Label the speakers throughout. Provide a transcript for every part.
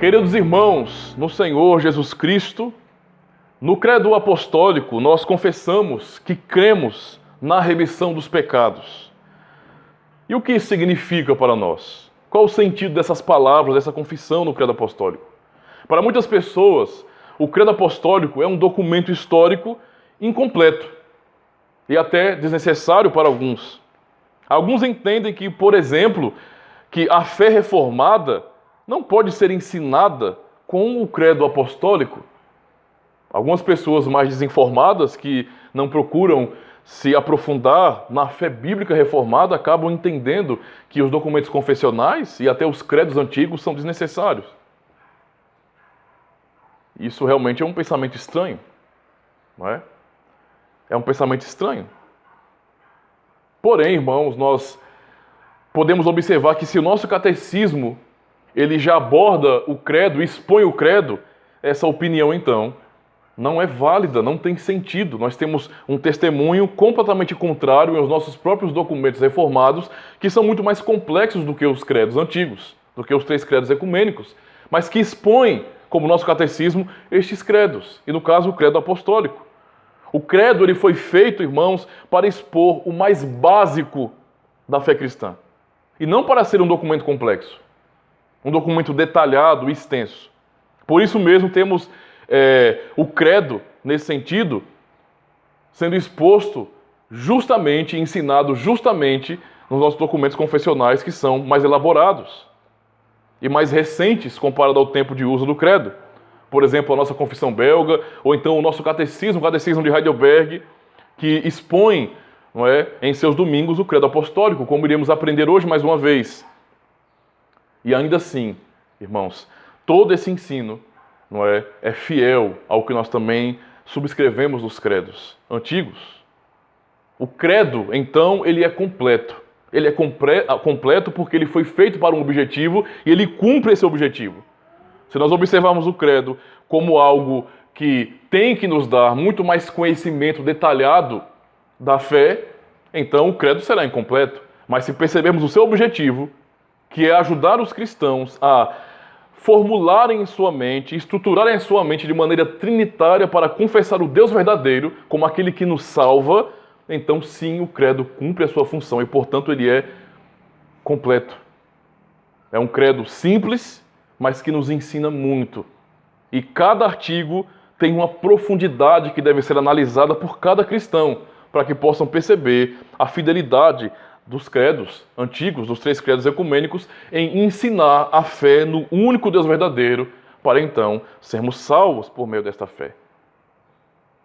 Speaker 1: Queridos irmãos, no Senhor Jesus Cristo, no credo apostólico, nós confessamos que cremos na remissão dos pecados. E o que isso significa para nós? Qual o sentido dessas palavras, dessa confissão no credo apostólico? Para muitas pessoas, o credo apostólico é um documento histórico incompleto e até desnecessário para alguns. Alguns entendem que, por exemplo, que a fé reformada não pode ser ensinada com o credo apostólico. Algumas pessoas mais desinformadas que não procuram se aprofundar na fé bíblica reformada acabam entendendo que os documentos confessionais e até os credos antigos são desnecessários. Isso realmente é um pensamento estranho, não é? É um pensamento estranho. Porém, irmãos, nós podemos observar que se o nosso catecismo ele já aborda o credo, expõe o credo, essa opinião então não é válida, não tem sentido. Nós temos um testemunho completamente contrário aos nossos próprios documentos reformados, que são muito mais complexos do que os credos antigos, do que os 3 credos ecumênicos, mas que expõem, como nosso catecismo, estes credos, e no caso o credo apostólico. O credo ele foi feito, irmãos, para expor o mais básico da fé cristã, e não para ser um documento complexo, um documento detalhado e extenso. Por isso mesmo temos o credo, nesse sentido, sendo exposto justamente, ensinado justamente nos nossos documentos confessionais que são mais elaborados e mais recentes comparado ao tempo de uso do credo. Por exemplo, a nossa confissão belga, ou então o nosso catecismo, o catecismo de Heidelberg, que expõe, não é, em seus domingos o credo apostólico, como iremos aprender hoje mais uma vez. E ainda assim, irmãos, todo esse ensino não é fiel ao que nós também subscrevemos nos credos antigos. O credo, então, ele é completo. Ele é completo porque ele foi feito para um objetivo e ele cumpre esse objetivo. Se nós observarmos o credo como algo que tem que nos dar muito mais conhecimento detalhado da fé, então o credo será incompleto. Mas se percebermos o seu objetivo, que é ajudar os cristãos a formularem em sua mente, estruturarem em sua mente de maneira trinitária para confessar o Deus verdadeiro como aquele que nos salva, então sim, o credo cumpre a sua função e, portanto, ele é completo. É um credo simples, mas que nos ensina muito. E cada artigo tem uma profundidade que deve ser analisada por cada cristão, para que possam perceber a fidelidade dos credos antigos, dos 3 credos ecumênicos, em ensinar a fé no único Deus verdadeiro, para então sermos salvos por meio desta fé.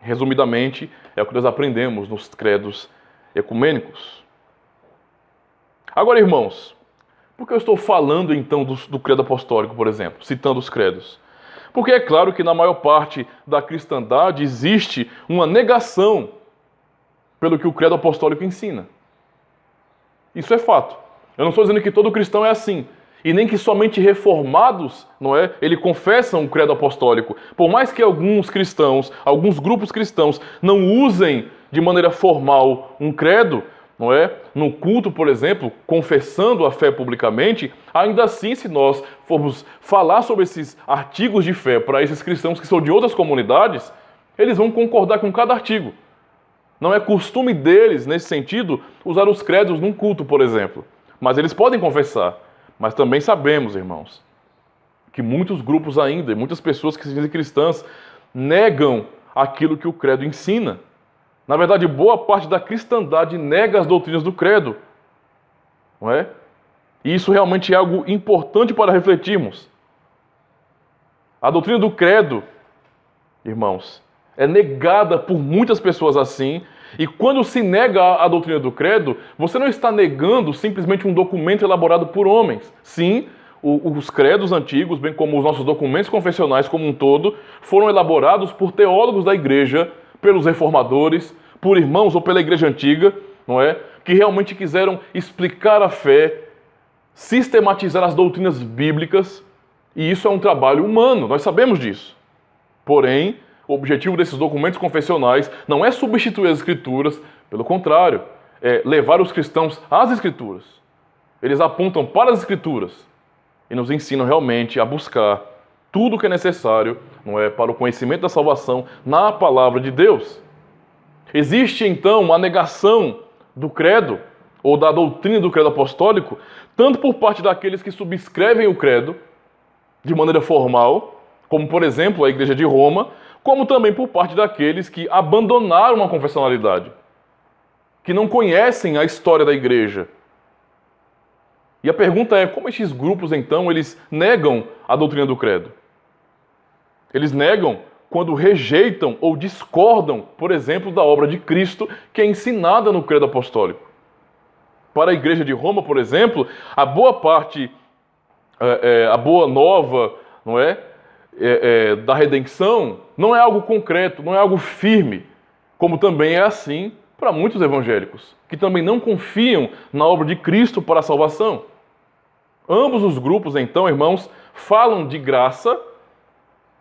Speaker 1: Resumidamente, é o que nós aprendemos nos credos ecumênicos. Agora, irmãos, por que eu estou falando então do credo apostólico, por exemplo, citando os credos? Porque é claro que na maior parte da cristandade existe uma negação pelo que o credo apostólico ensina. Isso é fato. Eu não estou dizendo que todo cristão é assim. E nem que somente reformados, não é? Ele confessam o credo apostólico. Por mais que alguns cristãos, alguns grupos cristãos, não usem de maneira formal um credo, não é? No culto, por exemplo, confessando a fé publicamente, ainda assim, se nós formos falar sobre esses artigos de fé para esses cristãos que são de outras comunidades, eles vão concordar com cada artigo. Não é costume deles, nesse sentido, usar os credos num culto, por exemplo. Mas eles podem confessar. Mas também sabemos, irmãos, que muitos grupos ainda, e muitas pessoas que se dizem cristãs, negam aquilo que o credo ensina. Na verdade, boa parte da cristandade nega as doutrinas do credo. Não é? E isso realmente é algo importante para refletirmos. A doutrina do credo, irmãos, é negada por muitas pessoas assim, e quando se nega a doutrina do credo, você não está negando simplesmente um documento elaborado por homens. Sim, os credos antigos, bem como os nossos documentos confessionais como um todo, foram elaborados por teólogos da igreja, pelos reformadores, por irmãos ou pela igreja antiga, não é? Que realmente quiseram explicar a fé, sistematizar as doutrinas bíblicas, e isso é um trabalho humano, nós sabemos disso. Porém, o objetivo desses documentos confessionais não é substituir as Escrituras, pelo contrário, é levar os cristãos às Escrituras. Eles apontam para as Escrituras e nos ensinam realmente a buscar tudo o que é necessário, não é, para o conhecimento da salvação na palavra de Deus. Existe então a negação do credo ou da doutrina do credo apostólico, tanto por parte daqueles que subscrevem o credo de maneira formal, como por exemplo a Igreja de Roma, como também por parte daqueles que abandonaram a confessionalidade, que não conhecem a história da Igreja. E a pergunta é, como estes grupos então eles negam a doutrina do credo? Eles negam quando rejeitam ou discordam, por exemplo, da obra de Cristo que é ensinada no credo apostólico. Para a Igreja de Roma, por exemplo, a boa parte, a boa nova, não é, da redenção não é algo concreto, não é algo firme, como também é assim para muitos evangélicos, que também não confiam na obra de Cristo para a salvação. Ambos os grupos, então, irmãos, falam de graça,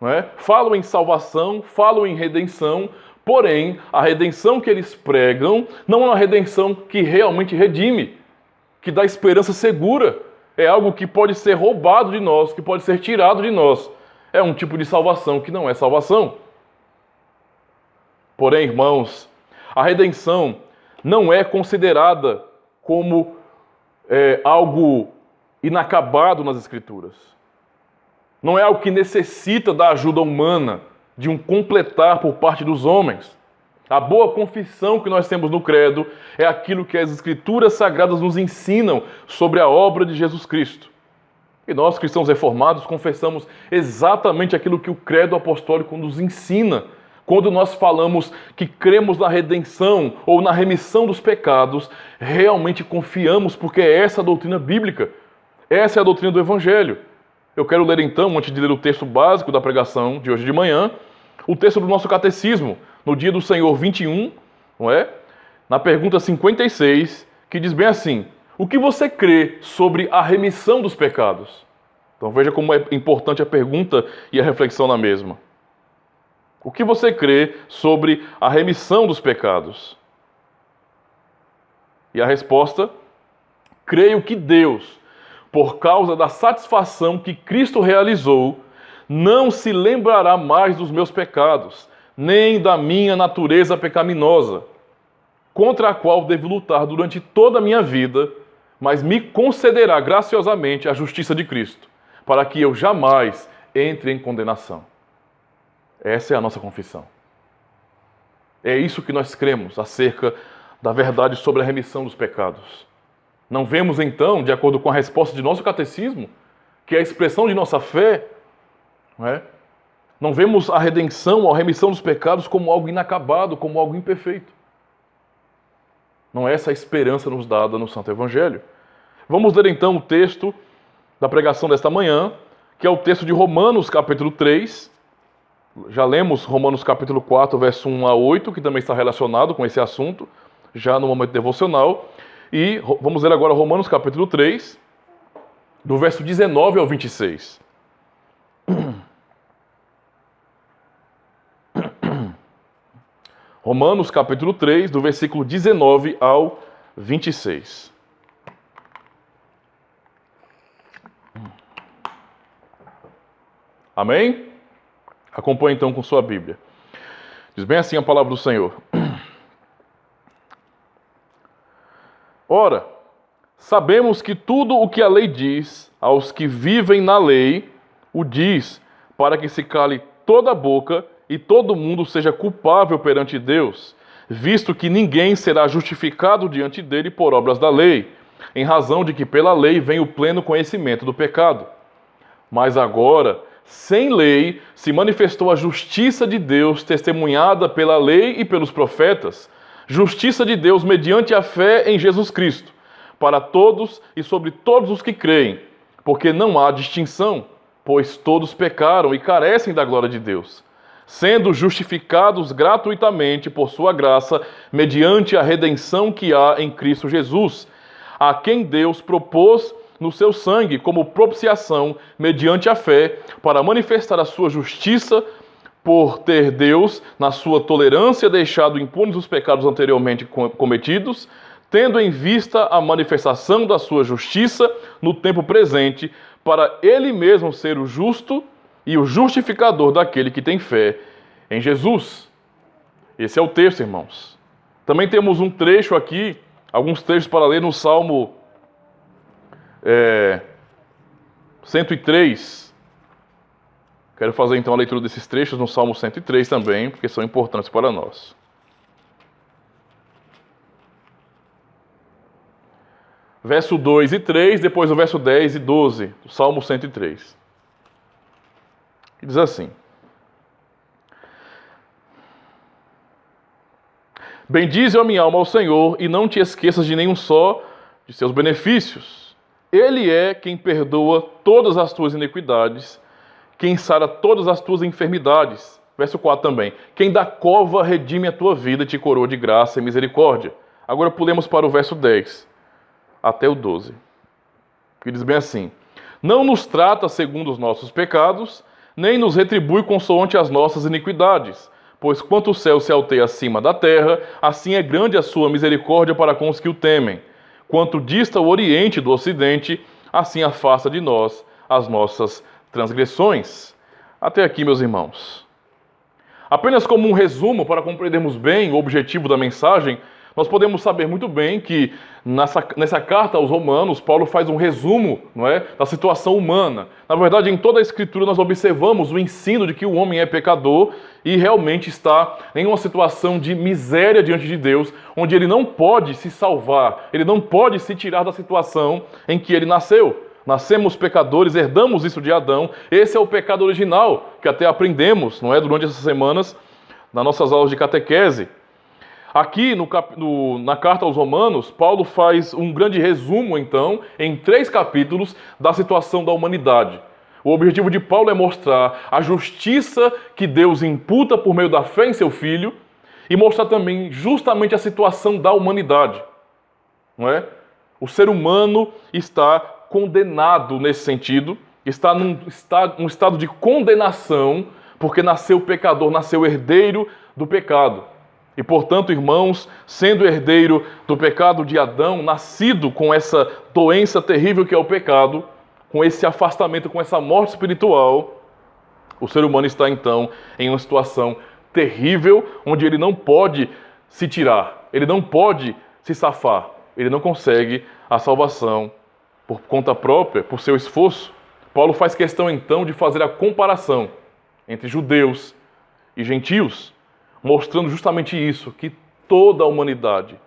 Speaker 1: não é? Falam em salvação, falam em redenção, porém, a redenção que eles pregam não é uma redenção que realmente redime, que dá esperança segura. É algo que pode ser roubado de nós, que pode ser tirado de nós. É um tipo de salvação que não é salvação. Porém, irmãos, a redenção não é considerada como algo inacabado nas Escrituras. Não é algo que necessita da ajuda humana, de um completar por parte dos homens. A boa confissão que nós temos no credo é aquilo que as Escrituras Sagradas nos ensinam sobre a obra de Jesus Cristo. E nós, cristãos reformados, confessamos exatamente aquilo que o credo apostólico nos ensina. Quando nós falamos que cremos na redenção ou na remissão dos pecados, realmente confiamos porque é essa a doutrina bíblica. Essa é a doutrina do Evangelho. Eu quero ler então, antes de ler o texto básico da pregação de hoje de manhã, o texto do nosso catecismo, no dia do Senhor 21, não é? Na pergunta 56, que diz bem assim: o que você crê sobre a remissão dos pecados? Então veja como é importante a pergunta e a reflexão na mesma. O que você crê sobre a remissão dos pecados? E a resposta: creio que Deus, por causa da satisfação que Cristo realizou, não se lembrará mais dos meus pecados, nem da minha natureza pecaminosa, contra a qual devo lutar durante toda a minha vida, mas me concederá graciosamente a justiça de Cristo, para que eu jamais entre em condenação. Essa é a nossa confissão. É isso que nós cremos acerca da verdade sobre a remissão dos pecados. Não vemos então, de acordo com a resposta de nosso catecismo, que é a expressão de nossa fé, não vemos a redenção ou a remissão dos pecados como algo inacabado, como algo imperfeito. Não é essa a esperança nos dada no Santo Evangelho. Vamos ler então o texto da pregação desta manhã, que é o texto de Romanos capítulo 3. Já lemos Romanos capítulo 4, verso 1 a 8, que também está relacionado com esse assunto, já no momento devocional. E vamos ler agora Romanos capítulo 3, do verso 19 ao 26. Romanos capítulo 3, do versículo 19 ao 26. Amém? Acompanhe então com sua Bíblia. Diz bem assim a palavra do Senhor. Ora, sabemos que tudo o que a lei diz aos que vivem na lei, o diz para que se cale toda a boca e todo mundo seja culpável perante Deus, visto que ninguém será justificado diante dele por obras da lei, em razão de que pela lei vem o pleno conhecimento do pecado. Mas agora, sem lei, se manifestou a justiça de Deus, testemunhada pela lei e pelos profetas, justiça de Deus mediante a fé em Jesus Cristo, para todos e sobre todos os que creem, porque não há distinção, pois todos pecaram e carecem da glória de Deus, sendo justificados gratuitamente por sua graça, mediante a redenção que há em Cristo Jesus, a quem Deus propôs no seu sangue como propiciação mediante a fé, para manifestar a sua justiça, por ter Deus, na sua tolerância, deixado impunes os pecados anteriormente cometidos, tendo em vista a manifestação da sua justiça no tempo presente, para ele mesmo ser o justo e o justificador daquele que tem fé em Jesus. Esse é o texto, irmãos. Também temos um trecho aqui, alguns trechos para ler no Salmo 103. Quero fazer então a leitura desses trechos no Salmo 103 também, porque são importantes para nós. Verso 2 e 3, depois o verso 10 e 12, do Salmo 103. Que diz assim: Bendize a minha alma ao Senhor, e não te esqueças de nenhum só de seus benefícios. Ele é quem perdoa todas as tuas iniquidades, quem sara todas as tuas enfermidades. Verso 4 também. Quem da cova redime a tua vida e te coroa de graça e misericórdia. Agora pulemos para o verso 10 até o 12. Que diz bem assim: Não nos trata segundo os nossos pecados, nem nos retribui consoante as nossas iniquidades. Pois quanto o céu se alteia acima da terra, assim é grande a sua misericórdia para com os que o temem. Quanto dista o oriente do ocidente, assim afasta de nós as nossas transgressões. Até aqui, meus irmãos. Apenas como um resumo, para compreendermos bem o objetivo da mensagem, nós podemos saber muito bem que nessa carta aos Romanos, Paulo faz um resumo, não é, da situação humana. Na verdade, em toda a Escritura nós observamos o ensino de que o homem é pecador e realmente está em uma situação de miséria diante de Deus, onde ele não pode se salvar, ele não pode se tirar da situação em que ele nasceu. Nascemos pecadores, herdamos isso de Adão. Esse é o pecado original, que até aprendemos, não é, durante essas semanas, nas nossas aulas de catequese. Aqui, na carta aos Romanos, Paulo faz um grande resumo, então, em 3 capítulos, da situação da humanidade. O objetivo de Paulo é mostrar a justiça que Deus imputa por meio da fé em seu Filho e mostrar também justamente a situação da humanidade. Não é? O ser humano está condenado nesse sentido, está num estado de condenação, porque nasceu pecador, nasceu herdeiro do pecado. E, portanto, irmãos, sendo herdeiro do pecado de Adão, nascido com essa doença terrível que é o pecado, com esse afastamento, com essa morte espiritual, o ser humano está, então, em uma situação terrível, onde ele não pode se tirar, ele não pode se safar, ele não consegue a salvação por conta própria, por seu esforço. Paulo faz questão, então, de fazer a comparação entre judeus e gentios, mostrando justamente isso, que toda a humanidade,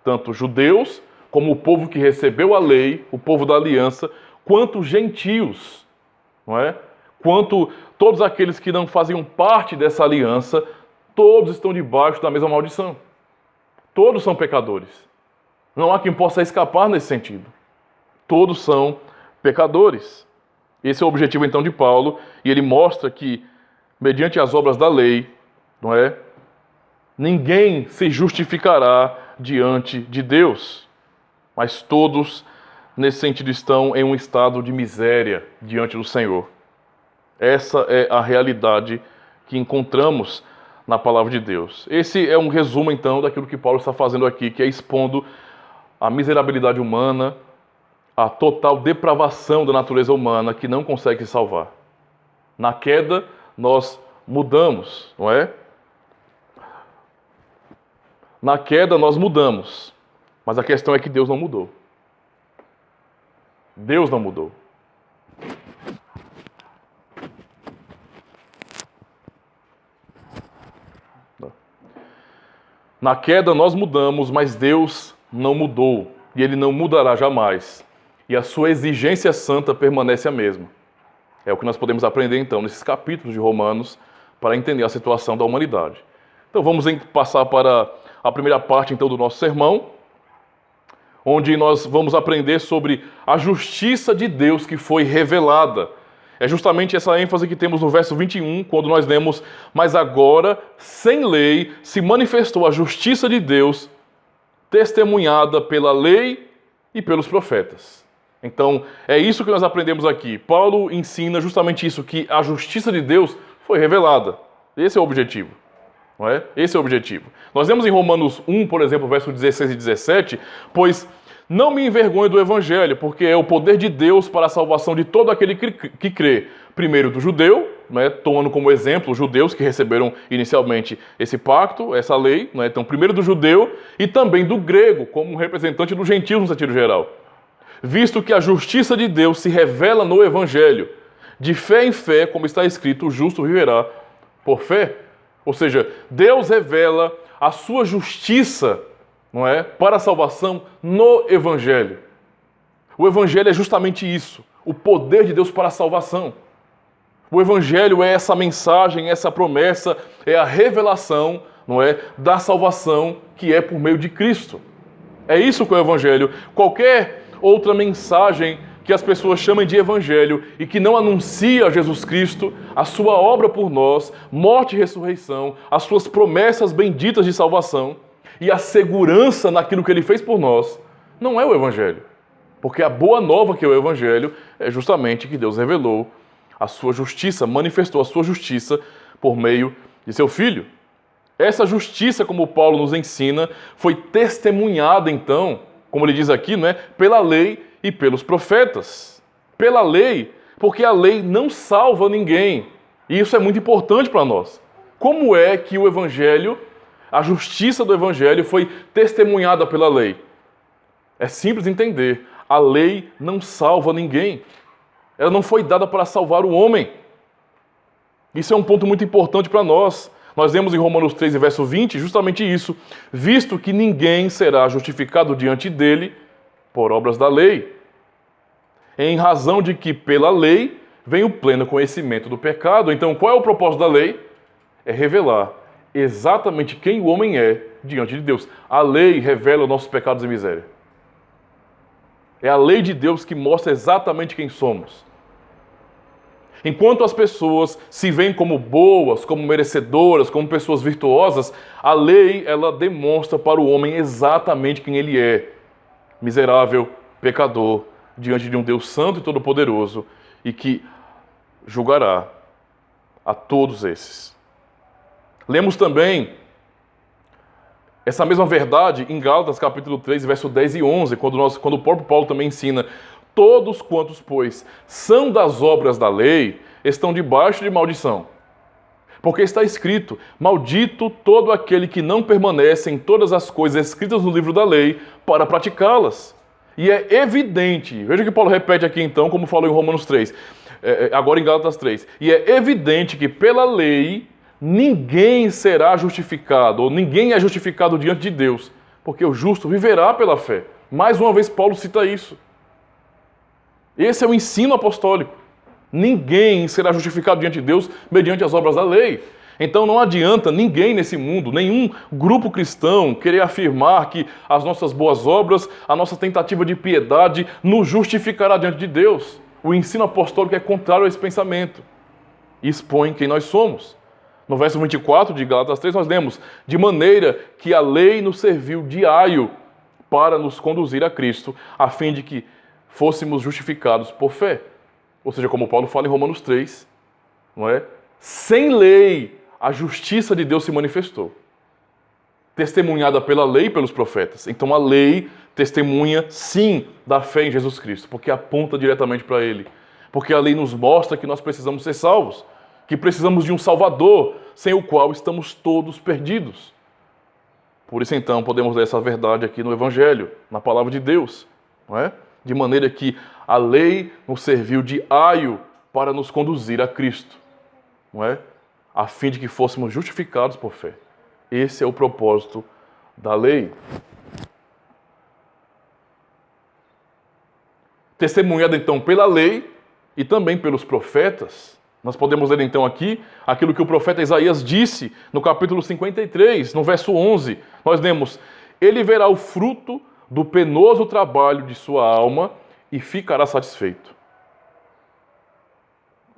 Speaker 1: tanto judeus, como o povo que recebeu a lei, o povo da aliança, quanto gentios, não é? Quanto todos aqueles que não faziam parte dessa aliança, todos estão debaixo da mesma maldição. Todos são pecadores. Não há quem possa escapar nesse sentido. Todos são pecadores. Esse é o objetivo, então, de Paulo, e ele mostra que, mediante as obras da lei, não é? Ninguém se justificará diante de Deus, mas todos, nesse sentido, estão em um estado de miséria diante do Senhor. Essa é a realidade que encontramos na palavra de Deus. Esse é um resumo, então, daquilo que Paulo está fazendo aqui, que é expondo a miserabilidade humana, a total depravação da natureza humana que não consegue se salvar. Na queda, nós mudamos, não é? Na queda nós mudamos, mas a questão é que Deus não mudou. Deus não mudou. Na queda nós mudamos, mas Deus não mudou, e Ele não mudará jamais. E a sua exigência santa permanece a mesma. É o que nós podemos aprender então nesses capítulos de Romanos para entender a situação da humanidade. Então vamos passar para a primeira parte, então, do nosso sermão, onde nós vamos aprender sobre a justiça de Deus que foi revelada. É justamente essa ênfase que temos no verso 21, quando nós lemos: Mas agora, sem lei, se manifestou a justiça de Deus, testemunhada pela lei e pelos profetas. Então, é isso que nós aprendemos aqui. Paulo ensina justamente isso, que a justiça de Deus foi revelada. Esse é o objetivo. Não é? Esse é o objetivo. Nós vemos em Romanos 1, por exemplo, verso 16 e 17, pois Não me envergonho do Evangelho, porque é o poder de Deus para a salvação de todo aquele que crê. Primeiro do judeu, né, tomando como exemplo os judeus que receberam inicialmente esse pacto, essa lei. Né, então, primeiro do judeu e também do grego, como representante dos gentios no sentido geral. Visto que a justiça de Deus se revela no Evangelho, de fé em fé, como está escrito, o justo viverá por fé. Ou seja, Deus revela a sua justiça, não é, para a salvação no Evangelho. O Evangelho é justamente isso, o poder de Deus para a salvação. O Evangelho é essa mensagem, essa promessa, é a revelação, não é, da salvação que é por meio de Cristo. É isso que é o Evangelho. Qualquer outra mensagem que as pessoas chamem de Evangelho e que não anuncia Jesus Cristo, a sua obra por nós, morte e ressurreição, as suas promessas benditas de salvação e a segurança naquilo que Ele fez por nós, não é o Evangelho. Porque a boa nova que é o Evangelho é justamente que Deus revelou a sua justiça, manifestou a sua justiça por meio de seu Filho. Essa justiça, como Paulo nos ensina, foi testemunhada então, como ele diz aqui, não é, pela lei e pelos profetas. Pela lei, porque a lei não salva ninguém. E isso é muito importante para nós. Como é que o Evangelho, a justiça do Evangelho foi testemunhada pela lei? É simples entender. A lei não salva ninguém. Ela não foi dada para salvar o homem. Isso é um ponto muito importante para nós. Nós vemos em Romanos 3, verso 20, justamente isso. Visto que ninguém será justificado diante dele por obras da lei, em razão de que pela lei vem o pleno conhecimento do pecado. Então, qual é o propósito da lei? É revelar exatamente quem o homem é diante de Deus. A lei revela os nossos pecados e miséria. É a lei de Deus que mostra exatamente quem somos. Enquanto as pessoas se veem como boas, como merecedoras, como pessoas virtuosas, a lei, ela demonstra para o homem exatamente quem ele é. Miserável, pecador, diante de um Deus santo e todo-poderoso e que julgará a todos esses. Lemos também essa mesma verdade em Gálatas capítulo 3, verso 10 e 11, quando o próprio Paulo também ensina: todos quantos, pois, são das obras da lei, estão debaixo de maldição. Porque está escrito: maldito todo aquele que não permanece em todas as coisas escritas no livro da lei para praticá-las. E é evidente, veja o que Paulo repete aqui então, como falou em Romanos 3, agora em Gálatas 3. E é evidente que pela lei ninguém será justificado, ou ninguém é justificado diante de Deus, porque o justo viverá pela fé. Mais uma vez Paulo cita isso. Esse é o ensino apostólico. Ninguém será justificado diante de Deus mediante as obras da lei. Então não adianta ninguém nesse mundo, nenhum grupo cristão querer afirmar que as nossas boas obras, a nossa tentativa de piedade nos justificará diante de Deus. O ensino apostólico é contrário a esse pensamento e expõe quem nós somos. No verso 24 de Gálatas 3 nós lemos: de maneira que a lei nos serviu de aio para nos conduzir a Cristo, a fim de que fôssemos justificados por fé. Ou seja, como Paulo fala em Romanos 3, não é? Sem lei, a justiça de Deus se manifestou, testemunhada pela lei e pelos profetas. Então a lei testemunha, sim, da fé em Jesus Cristo, porque aponta diretamente para Ele. Porque a lei nos mostra que nós precisamos ser salvos, que precisamos de um Salvador, sem o qual estamos todos perdidos. Por isso, então, podemos ler essa verdade aqui no Evangelho, na Palavra de Deus, não é? De maneira que a lei nos serviu de aio para nos conduzir a Cristo, não é? A fim de que fôssemos justificados por fé. Esse é o propósito da lei. Testemunhada, então, pela lei e também pelos profetas, nós podemos ler, então, aqui aquilo que o profeta Isaías disse no capítulo 53, no verso 11. Nós lemos: ele verá o fruto do penoso trabalho de sua alma e ficará satisfeito.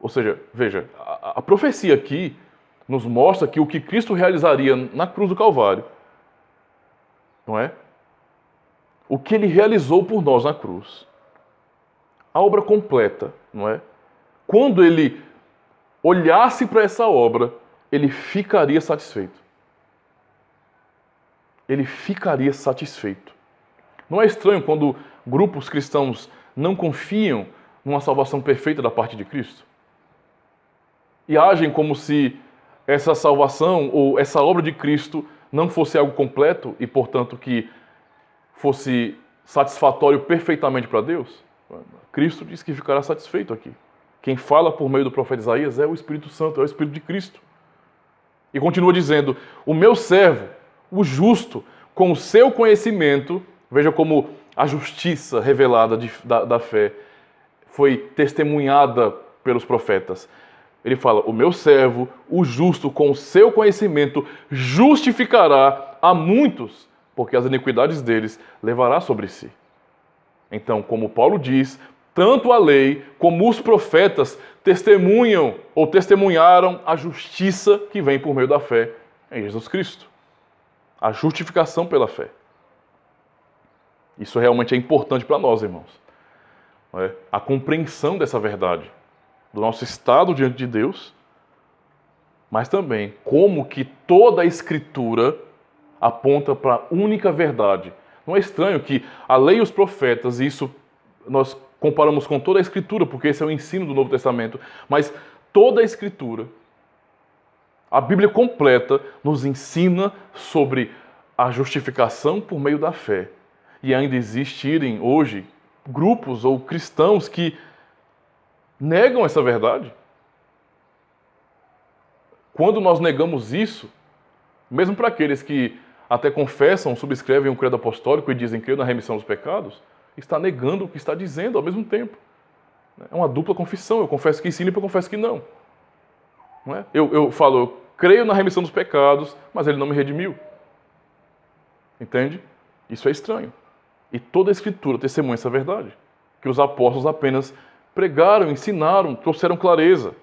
Speaker 1: Ou seja, veja, a profecia aqui nos mostra que o que Cristo realizaria na cruz do Calvário, não é? O que Ele realizou por nós na cruz. A obra completa, não é? Quando Ele olhasse para essa obra, Ele ficaria satisfeito. Ele ficaria satisfeito. Não é estranho quando grupos cristãos não confiam numa salvação perfeita da parte de Cristo? E agem como se essa salvação ou essa obra de Cristo não fosse algo completo e, portanto, que fosse satisfatório perfeitamente para Deus? Cristo diz que ficará satisfeito aqui. Quem fala por meio do profeta Isaías é o Espírito Santo, é o Espírito de Cristo. E continua dizendo, o meu servo, o justo, com o seu conhecimento, veja como a justiça revelada da fé foi testemunhada pelos profetas. Ele fala, o meu servo, o justo, com o seu conhecimento, justificará a muitos, porque as iniquidades deles levará sobre si. Então, como Paulo diz, tanto a lei como os profetas testemunham ou testemunharam a justiça que vem por meio da fé em Jesus Cristo. A justificação pela fé. Isso realmente é importante para nós, irmãos. A compreensão dessa verdade, do nosso estado diante de Deus, mas também como que toda a Escritura aponta para a única verdade. Não é estranho que a lei e os profetas, e isso nós comparamos com toda a Escritura, porque esse é o ensino do Novo Testamento, mas toda a Escritura, a Bíblia completa, nos ensina sobre a justificação por meio da fé. E ainda existirem hoje grupos ou cristãos que negam essa verdade. Quando nós negamos isso, mesmo para aqueles que até confessam, subscrevem o credo apostólico e dizem crer na remissão dos pecados, está negando o que está dizendo ao mesmo tempo. É uma dupla confissão. Eu confesso que sim e eu confesso que não. Não é? Eu falo, eu creio na remissão dos pecados, mas ele não me redimiu. Entende? Isso é estranho. E toda a Escritura testemunha essa verdade. Que os apóstolos apenas pregaram, ensinaram, trouxeram clareza.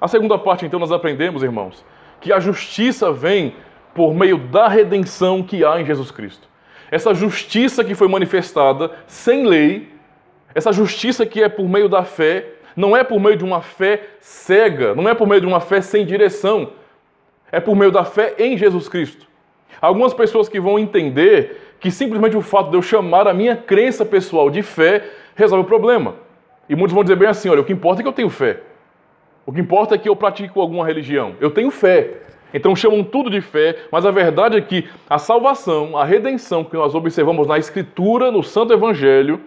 Speaker 1: A segunda parte, então, nós aprendemos, irmãos, que a justiça vem por meio da redenção que há em Jesus Cristo. Essa justiça que foi manifestada sem lei, essa justiça que é por meio da fé, não é por meio de uma fé cega, não é por meio de uma fé sem direção, é por meio da fé em Jesus Cristo. Algumas pessoas que vão entender que simplesmente o fato de eu chamar a minha crença pessoal de fé resolve o problema. E muitos vão dizer bem assim, olha, o que importa é que eu tenho fé. O que importa é que eu pratico alguma religião. Eu tenho fé. Então chamam tudo de fé, mas a verdade é que a salvação, a redenção que nós observamos na Escritura, no Santo Evangelho,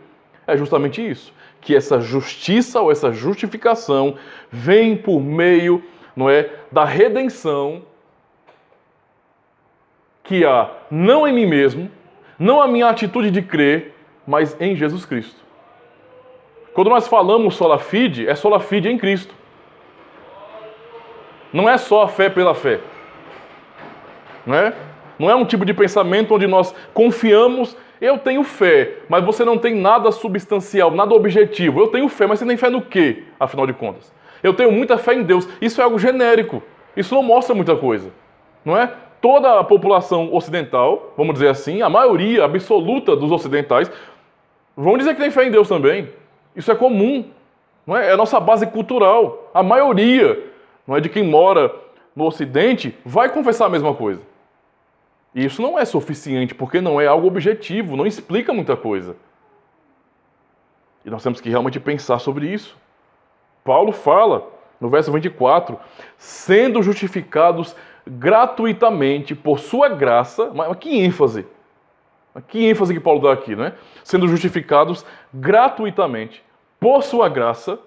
Speaker 1: é justamente isso. Que essa justiça ou essa justificação vem por meio, não é, da redenção que há não em mim mesmo, não a minha atitude de crer, mas em Jesus Cristo. Quando nós falamos sola fide, é sola fide em Cristo. Não é só a fé pela fé. Não é um tipo de pensamento onde nós confiamos, eu tenho fé, mas você não tem nada substancial, nada objetivo. Eu tenho fé, mas você tem fé no quê, afinal de contas? Eu tenho muita fé em Deus. Isso é algo genérico. Isso não mostra muita coisa. Não é? Toda a população ocidental, vamos dizer assim, a maioria absoluta dos ocidentais, vão dizer que tem fé em Deus também. Isso é comum. Não é? É a nossa base cultural. A maioria, não é, de quem mora no Ocidente vai confessar a mesma coisa. E isso não é suficiente, porque não é algo objetivo, não explica muita coisa. E nós temos que realmente pensar sobre isso. Paulo fala, no verso 24, sendo justificados gratuitamente por sua graça, mas que ênfase! Que ênfase que Paulo dá aqui, né? Sendo justificados gratuitamente por sua graça,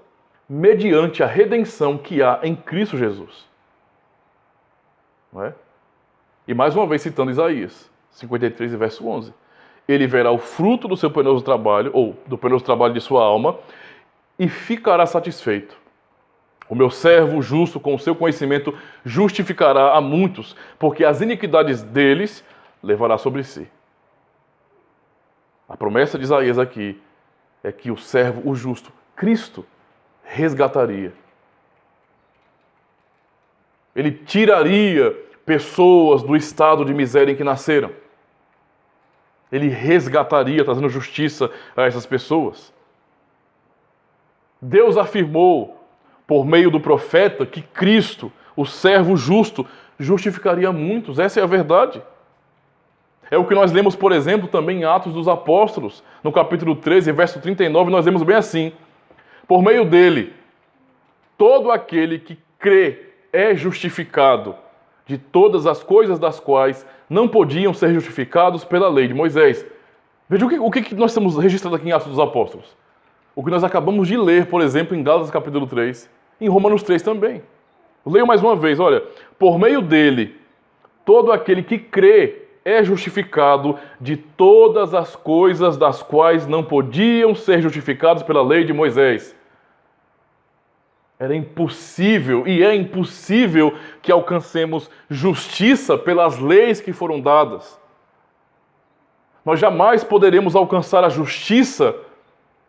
Speaker 1: mediante a redenção que há em Cristo Jesus. Não é? E mais uma vez citando Isaías 53, verso 11. Ele verá o fruto do seu penoso trabalho, ou do penoso trabalho de sua alma, e ficará satisfeito. O meu servo justo, com o seu conhecimento, justificará a muitos, porque as iniquidades deles levará sobre si. A promessa de Isaías aqui é que o servo, o justo, Cristo, resgataria. Ele tiraria pessoas do estado de miséria em que nasceram. Ele resgataria, trazendo justiça a essas pessoas. Deus afirmou, por meio do profeta, que Cristo, o servo justo, justificaria muitos. Essa é a verdade. É o que nós lemos, por exemplo, também em Atos dos Apóstolos, no capítulo 13, verso 39, nós lemos bem assim: por meio dele, todo aquele que crê é justificado de todas as coisas das quais não podiam ser justificados pela lei de Moisés. Veja o que nós temos registrado aqui em Atos dos Apóstolos. O que nós acabamos de ler, por exemplo, em Gálatas capítulo 3, em Romanos 3 também. Leio mais uma vez, olha: por meio dele, todo aquele que crê é justificado de todas as coisas das quais não podiam ser justificados pela lei de Moisés. Era impossível e é impossível que alcancemos justiça pelas leis que foram dadas. Nós jamais poderemos alcançar a justiça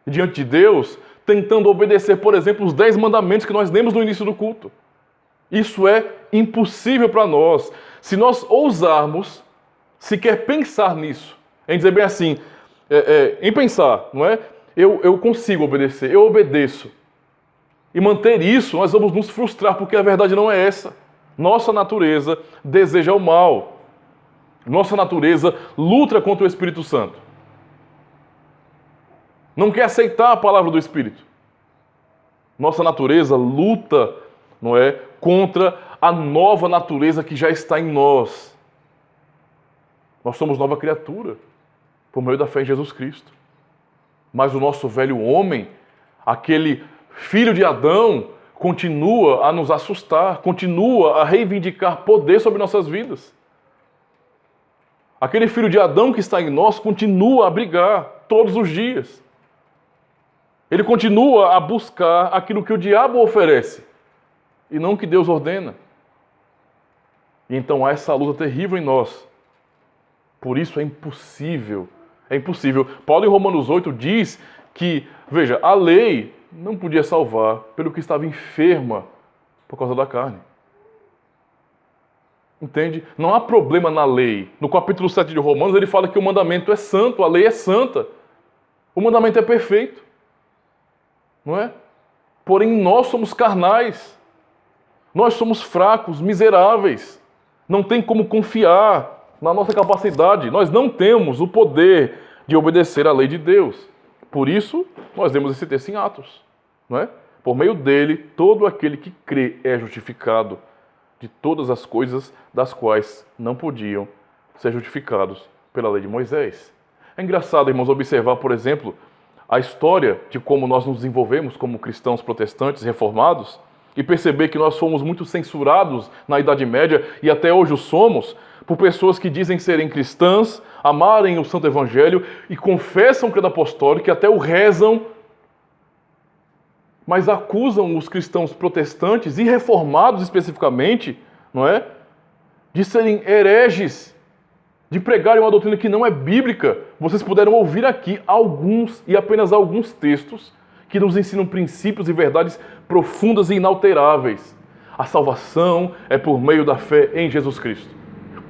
Speaker 1: diante de Deus tentando obedecer, por exemplo, os 10 mandamentos que nós lemos no início do culto. Isso é impossível para nós. Se nós ousarmos sequer pensar nisso, em dizer bem assim, em pensar, não é? Eu consigo obedecer, eu obedeço. E manter isso, nós vamos nos frustrar, porque a verdade não é essa. Nossa natureza deseja o mal. Nossa natureza luta contra o Espírito Santo. Não quer aceitar a palavra do Espírito. Nossa natureza luta, não é, contra a nova natureza que já está em nós. Nós somos nova criatura por meio da fé em Jesus Cristo. Mas o nosso velho homem, aquele filho de Adão, continua a nos assustar, continua a reivindicar poder sobre nossas vidas. Aquele filho de Adão que está em nós continua a brigar todos os dias. Ele continua a buscar aquilo que o diabo oferece e não o que Deus ordena. E então há essa luta terrível em nós. Por isso é impossível. É impossível. Paulo em Romanos 8 diz que, veja, a lei não podia salvar pelo que estava enferma por causa da carne. Entende? Não há problema na lei. No capítulo 7 de Romanos ele fala que o mandamento é santo, a lei é santa. O mandamento é perfeito. Não é? Porém nós somos carnais. Nós somos fracos, miseráveis. Não tem como confiar na nossa capacidade. Nós não temos o poder de obedecer à lei de Deus. Por isso, nós lemos esse texto em Atos. Não é? Por meio dele, todo aquele que crê é justificado de todas as coisas das quais não podiam ser justificados pela lei de Moisés. É engraçado, irmãos, observar, por exemplo, a história de como nós nos desenvolvemos como cristãos protestantes reformados e perceber que nós fomos muito censurados na Idade Média e até hoje o somos por pessoas que dizem serem cristãs, amarem o Santo Evangelho e confessam o credo apostólico e até o rezam, mas acusam os cristãos protestantes e reformados especificamente, não é? De serem hereges, de pregarem uma doutrina que não é bíblica. Vocês puderam ouvir aqui alguns e apenas alguns textos que nos ensinam princípios e verdades profundas e inalteráveis. A salvação é por meio da fé em Jesus Cristo.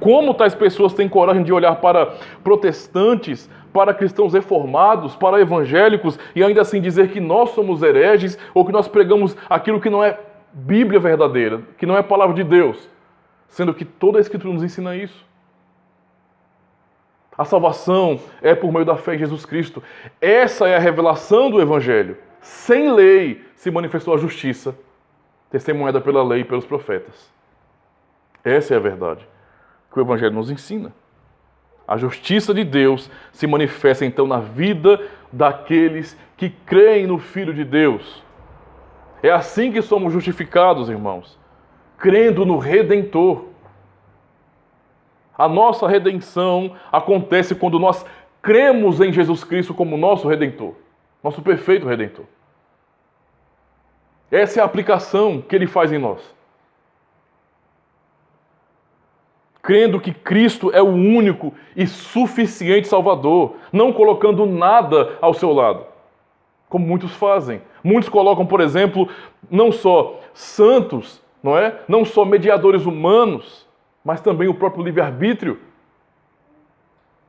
Speaker 1: Como tais pessoas têm coragem de olhar para protestantes, para cristãos reformados, para evangélicos e ainda assim dizer que nós somos hereges ou que nós pregamos aquilo que não é Bíblia verdadeira, que não é palavra de Deus, sendo que toda a Escritura nos ensina isso. A salvação é por meio da fé em Jesus Cristo. Essa é a revelação do Evangelho. Sem lei se manifestou a justiça, testemunhada pela lei e pelos profetas. Essa é a verdade que o Evangelho nos ensina. A justiça de Deus se manifesta então na vida daqueles que creem no Filho de Deus. É assim que somos justificados, irmãos, crendo no Redentor. A nossa redenção acontece quando nós cremos em Jesus Cristo como nosso Redentor, nosso perfeito Redentor. Essa é a aplicação que Ele faz em nós. Crendo que Cristo é o único e suficiente Salvador, não colocando nada ao seu lado, como muitos fazem. Muitos colocam, por exemplo, não só santos, não é? Não só mediadores humanos, mas também o próprio livre-arbítrio,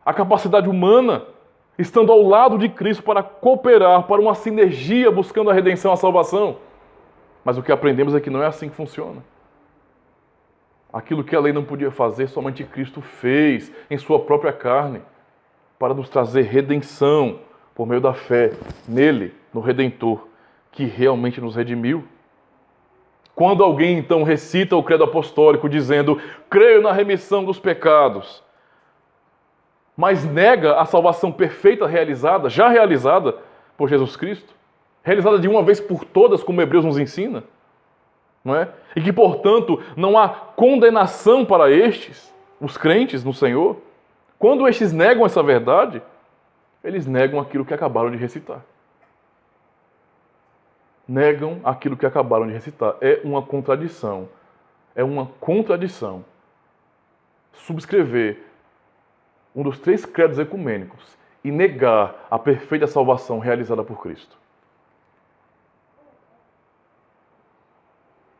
Speaker 1: a capacidade humana, estando ao lado de Cristo para cooperar, para uma sinergia buscando a redenção, a salvação. Mas o que aprendemos é que não é assim que funciona. Aquilo que a lei não podia fazer, somente Cristo fez em sua própria carne, para nos trazer redenção por meio da fé nele, no Redentor, que realmente nos redimiu. Quando alguém então recita o credo apostólico dizendo: creio na remissão dos pecados, mas nega a salvação perfeita realizada, já realizada por Jesus Cristo, realizada de uma vez por todas, como Hebreus nos ensina, não é? E que, portanto, não há condenação para estes, os crentes no Senhor. Quando estes negam essa verdade, eles negam aquilo que acabaram de recitar. Negam aquilo que acabaram de recitar. É uma contradição. É uma contradição subscrever um dos 3 credos ecumênicos e negar a perfeita salvação realizada por Cristo.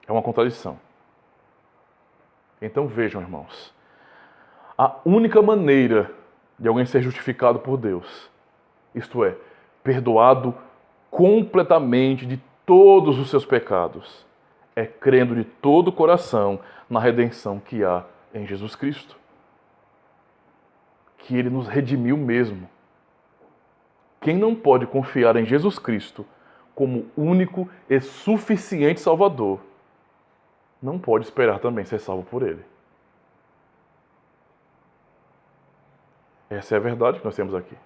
Speaker 1: É uma contradição. Então vejam, irmãos, a única maneira de alguém ser justificado por Deus, isto é, perdoado completamente de todos os seus pecados, é crendo de todo o coração na redenção que há em Jesus Cristo. Que Ele nos redimiu mesmo. Quem não pode confiar em Jesus Cristo como único e suficiente Salvador, não pode esperar também ser salvo por Ele. Essa é a verdade que nós temos aqui.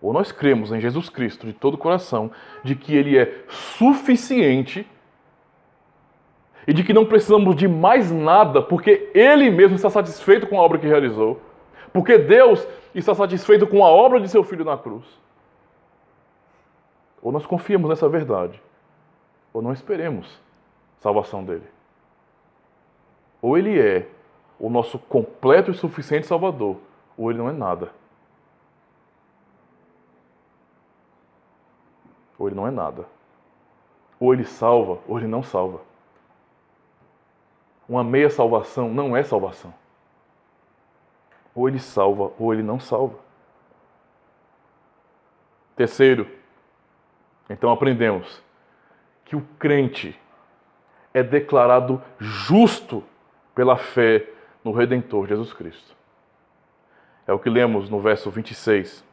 Speaker 1: Ou nós cremos em Jesus Cristo de todo o coração, de que Ele é suficiente e de que não precisamos de mais nada, porque Ele mesmo está satisfeito com a obra que realizou, porque Deus está satisfeito com a obra de seu Filho na cruz. Ou nós confiamos nessa verdade, ou não esperemos salvação dele. Ou Ele é o nosso completo e suficiente Salvador, ou Ele não é nada. Ou Ele não é nada. Ou Ele salva, ou Ele não salva. Uma meia salvação não é salvação. Ou Ele salva, ou Ele não salva. Terceiro, então aprendemos que o crente é declarado justo pela fé no Redentor Jesus Cristo. É o que lemos no verso 26,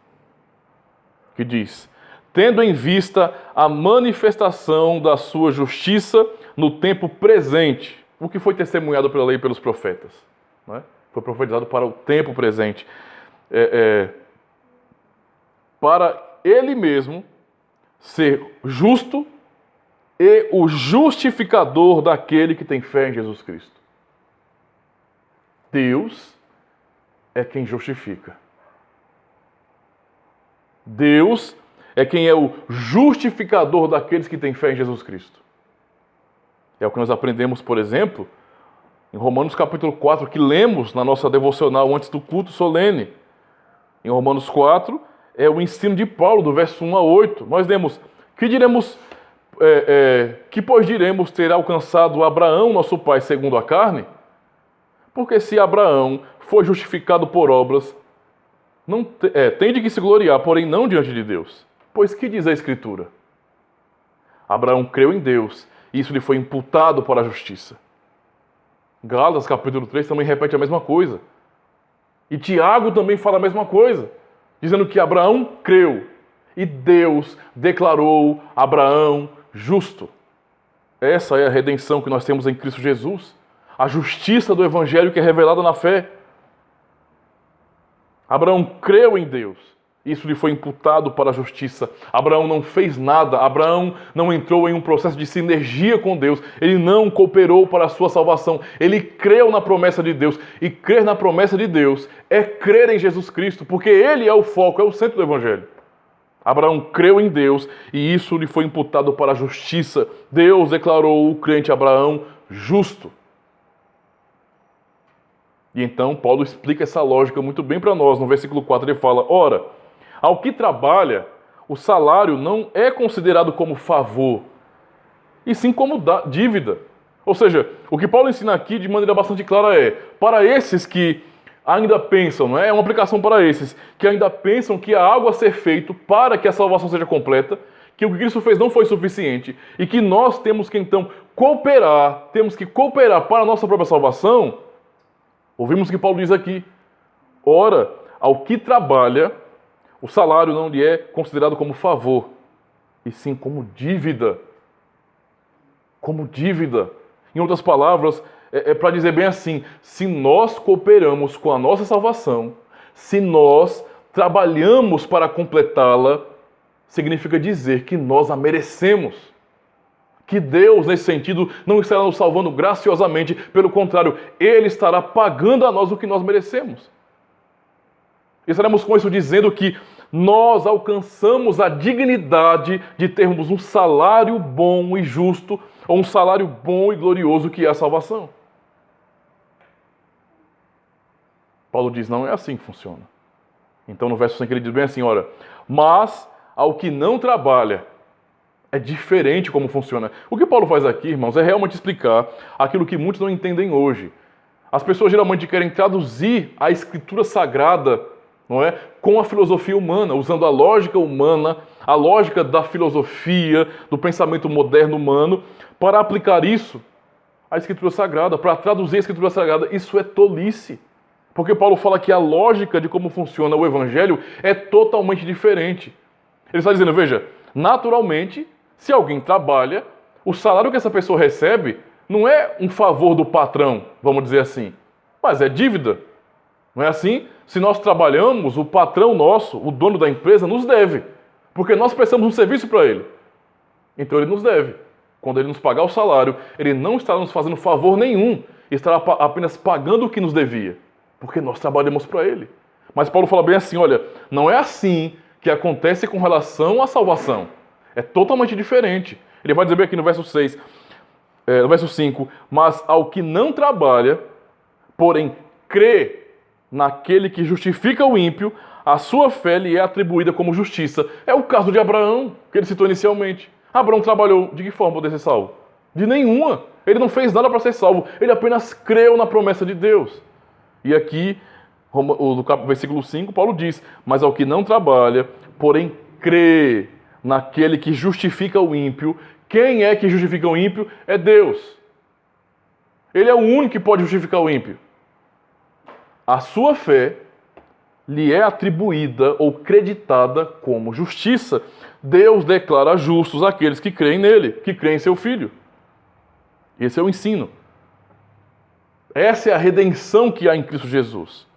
Speaker 1: que diz: tendo em vista a manifestação da sua justiça no tempo presente, o que foi testemunhado pela lei e pelos profetas, não é? Foi profetizado para o tempo presente, para Ele mesmo ser justo e o justificador daquele que tem fé em Jesus Cristo. Deus é quem justifica. Deus é quem é o justificador daqueles que têm fé em Jesus Cristo. É o que nós aprendemos, por exemplo, em Romanos capítulo 4, que lemos na nossa devocional antes do culto solene. Em Romanos 4, é o ensino de Paulo, do verso 1 a 8. Nós lemos: que pois diremos ter alcançado Abraão, nosso pai, segundo a carne? Porque se Abraão foi justificado por obras, tem de que se gloriar, porém não diante de Deus. Pois que diz a Escritura? Abraão creu em Deus, e isso lhe foi imputado para a justiça. Gálatas capítulo 3 também repete a mesma coisa. E Tiago também fala a mesma coisa, dizendo que Abraão creu, e Deus declarou Abraão justo. Essa é a redenção que nós temos em Cristo Jesus. A justiça do Evangelho que é revelada na fé. Abraão creu em Deus. Isso lhe foi imputado para a justiça. Abraão não fez nada. Abraão não entrou em um processo de sinergia com Deus. Ele não cooperou para a sua salvação. Ele creu na promessa de Deus. E crer na promessa de Deus é crer em Jesus Cristo, porque Ele é o foco, é o centro do Evangelho. Abraão creu em Deus e isso lhe foi imputado para a justiça. Deus declarou o crente Abraão justo. E então Paulo explica essa lógica muito bem para nós. No versículo 4 ele fala: ora, ao que trabalha, o salário não é considerado como favor, e sim como dívida. Ou seja, o que Paulo ensina aqui de maneira bastante clara é: para esses que ainda pensam, não é? É uma aplicação para esses que ainda pensam que há algo a ser feito para que a salvação seja completa, que o que Cristo fez não foi suficiente e que nós temos que então temos que cooperar para a nossa própria salvação, ouvimos o que Paulo diz aqui. Ora, ao que trabalha, o salário não lhe é considerado como favor, e sim como dívida. Como dívida. Em outras palavras, é para dizer bem assim, se nós cooperamos com a nossa salvação, se nós trabalhamos para completá-la, significa dizer que nós a merecemos. Que Deus, nesse sentido, não estará nos salvando graciosamente, pelo contrário, Ele estará pagando a nós o que nós merecemos. Estaremos com isso dizendo que nós alcançamos a dignidade de termos um salário bom e justo, ou um salário bom e glorioso que é a salvação. Paulo diz, não é assim que funciona. Então no verso 5 ele diz bem assim, olha, mas ao que não trabalha, é diferente como funciona. O que Paulo faz aqui, irmãos, é realmente explicar aquilo que muitos não entendem hoje. As pessoas geralmente querem traduzir a Escritura Sagrada, não é, com a filosofia humana, usando a lógica humana, a lógica da filosofia, do pensamento moderno humano, para aplicar isso à Escritura Sagrada, para traduzir a Escritura Sagrada. Isso é tolice. Porque Paulo fala que a lógica de como funciona o Evangelho é totalmente diferente. Ele está dizendo, veja, naturalmente, se alguém trabalha, o salário que essa pessoa recebe não é um favor do patrão, vamos dizer assim, mas é dívida. Não é assim? Se nós trabalhamos, o patrão nosso, o dono da empresa, nos deve. Porque nós prestamos um serviço para ele. Então ele nos deve. Quando ele nos pagar o salário, ele não estará nos fazendo favor nenhum. Estará apenas pagando o que nos devia. Porque nós trabalhamos para ele. Mas Paulo fala bem assim, olha, não é assim que acontece com relação à salvação. É totalmente diferente. Ele vai dizer bem aqui no verso 6, no verso 5, mas ao que não trabalha, porém crê naquele que justifica o ímpio, a sua fé lhe é atribuída como justiça. É o caso de Abraão, que ele citou inicialmente. Abraão trabalhou de que forma para poder ser salvo? De nenhuma. Ele não fez nada para ser salvo. Ele apenas creu na promessa de Deus. E aqui, no versículo 5, Paulo diz, mas ao que não trabalha, porém crê naquele que justifica o ímpio. Quem é que justifica o ímpio? É Deus. Ele é o único que pode justificar o ímpio. A sua fé lhe é atribuída ou creditada como justiça. Deus declara justos aqueles que creem nele, que creem em seu Filho. Esse é o ensino. Essa é a redenção que há em Cristo Jesus.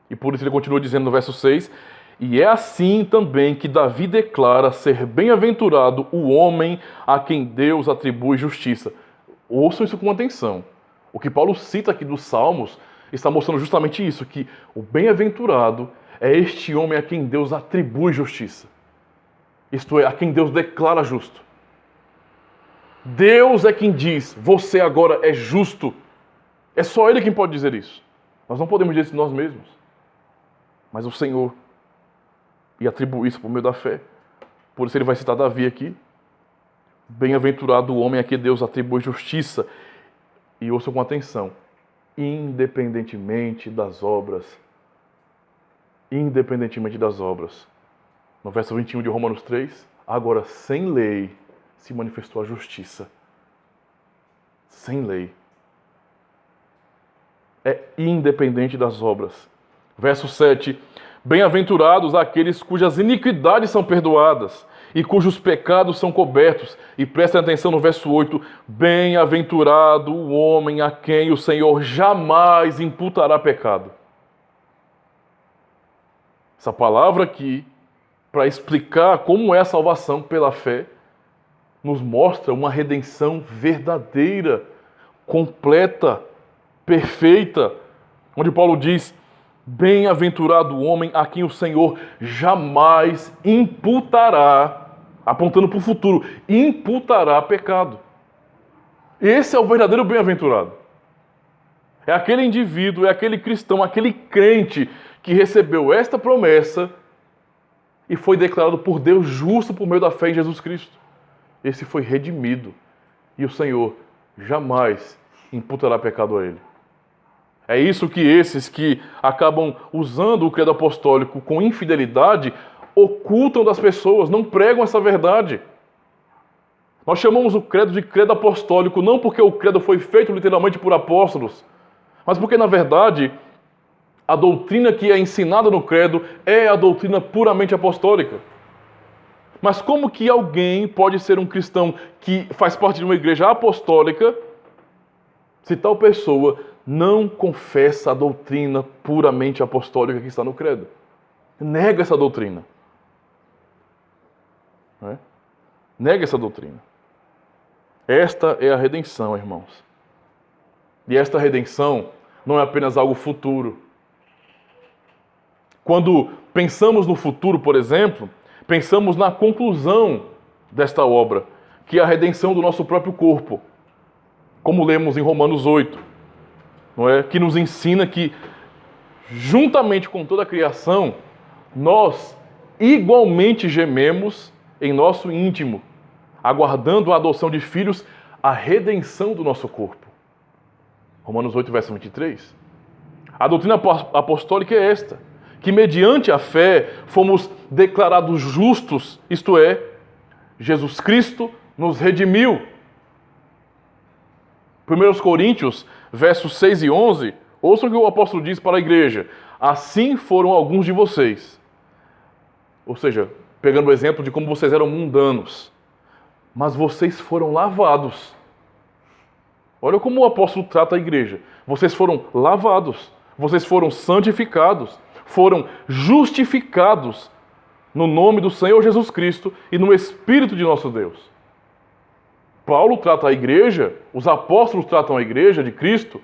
Speaker 1: E por isso ele continua dizendo no verso 6, e é assim também que Davi declara ser bem-aventurado o homem a quem Deus atribui justiça. Ouçam isso com atenção. O que Paulo cita aqui dos Salmos está mostrando justamente isso, que o bem-aventurado é este homem a quem Deus atribui justiça. Isto é, a quem Deus declara justo. Deus é quem diz, você agora é justo. É só Ele quem pode dizer isso. Nós não podemos dizer isso de nós mesmos. Mas o Senhor, e atribui isso por meio da fé. Por isso ele vai citar Davi aqui. Bem-aventurado o homem a quem Deus atribui justiça. E ouçam com atenção. Independentemente das obras. Independentemente das obras. No verso 21 de Romanos 3, agora sem lei se manifestou a justiça. Sem lei. É independente das obras. Verso 7, bem-aventurados aqueles cujas iniquidades são perdoadas e cujos pecados são cobertos. E prestem atenção no verso 8, bem-aventurado o homem a quem o Senhor jamais imputará pecado. Essa palavra aqui, para explicar como é a salvação pela fé, nos mostra uma redenção verdadeira, completa, perfeita, onde Paulo diz, bem-aventurado o homem a quem o Senhor jamais imputará, apontando para o futuro, imputará pecado. Esse é o verdadeiro bem-aventurado. É aquele indivíduo, é aquele cristão, aquele crente que recebeu esta promessa e foi declarado por Deus justo por meio da fé em Jesus Cristo. Esse foi redimido e o Senhor jamais imputará pecado a ele. É isso que esses que acabam usando o credo apostólico com infidelidade ocultam das pessoas, não pregam essa verdade. Nós chamamos o credo de credo apostólico, não porque o credo foi feito literalmente por apóstolos, mas porque, na verdade, a doutrina que é ensinada no credo é a doutrina puramente apostólica. Mas como que alguém pode ser um cristão que faz parte de uma igreja apostólica se tal pessoa não confessa a doutrina puramente apostólica que está no credo? Nega essa doutrina. Nega essa doutrina. Esta é a redenção, irmãos. E esta redenção não é apenas algo futuro. Quando pensamos no futuro, por exemplo, pensamos na conclusão desta obra, que é a redenção do nosso próprio corpo. Como lemos em Romanos 8, não é? Que nos ensina que, juntamente com toda a criação, nós igualmente gememos em nosso íntimo, aguardando a adoção de filhos, a redenção do nosso corpo. Romanos 8, verso 23. A doutrina apostólica é esta, que mediante a fé fomos declarados justos, isto é, Jesus Cristo nos redimiu. 1 Coríntios, versos 6 e 11, ouçam o que o apóstolo diz para a igreja: assim foram alguns de vocês. Ou seja, pegando o exemplo de como vocês eram mundanos, mas vocês foram lavados. Olha como o apóstolo trata a igreja. Vocês foram lavados, vocês foram santificados, foram justificados no nome do Senhor Jesus Cristo e no Espírito de nosso Deus. Paulo trata a igreja, os apóstolos tratam a igreja de Cristo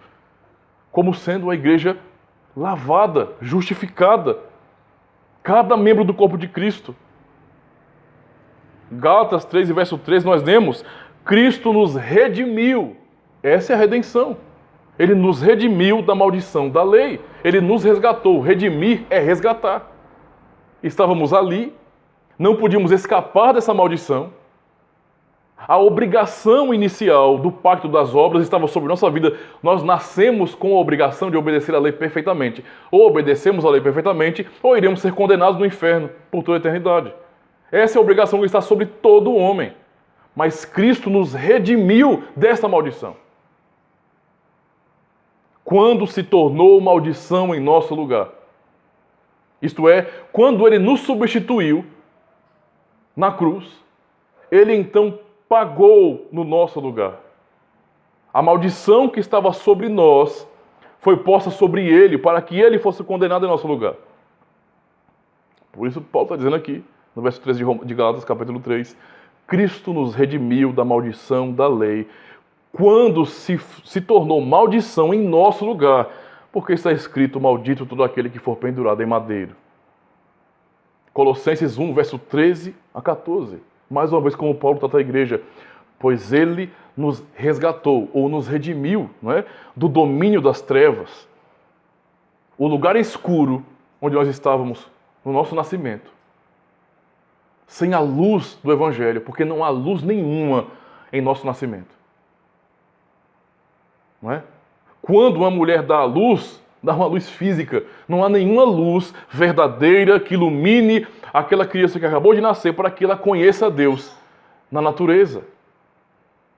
Speaker 1: como sendo uma igreja lavada, justificada. Cada membro do corpo de Cristo. Gálatas 3, verso 13, nós lemos: Cristo nos redimiu. Essa é a redenção. Ele nos redimiu da maldição da lei. Ele nos resgatou. Redimir é resgatar. Estávamos ali, não podíamos escapar dessa maldição. A obrigação inicial do pacto das obras estava sobre nossa vida. Nós nascemos com a obrigação de obedecer a lei perfeitamente. Ou obedecemos a lei perfeitamente, ou iremos ser condenados no inferno por toda a eternidade. Essa é a obrigação que está sobre todo homem. Mas Cristo nos redimiu desta maldição. Quando se tornou maldição em nosso lugar. Isto é, quando Ele nos substituiu na cruz, Ele então pagou no nosso lugar. A maldição que estava sobre nós foi posta sobre Ele para que Ele fosse condenado em nosso lugar. Por isso Paulo está dizendo aqui, no verso 13 de Gálatas, capítulo 3, Cristo nos redimiu da maldição da lei, quando se tornou maldição em nosso lugar, porque está escrito: maldito todo aquele que for pendurado em madeiro. Colossenses 1, verso 13 a 14. Mais uma vez, como Paulo trata a igreja: pois ele nos resgatou, ou nos redimiu, não é? Do domínio das trevas. O lugar escuro onde nós estávamos no nosso nascimento. Sem a luz do Evangelho, porque não há luz nenhuma em nosso nascimento. Não é? Quando uma mulher dá a luz, dá uma luz física. Não há nenhuma luz verdadeira que ilumine aquela criança que acabou de nascer para que ela conheça a Deus na natureza.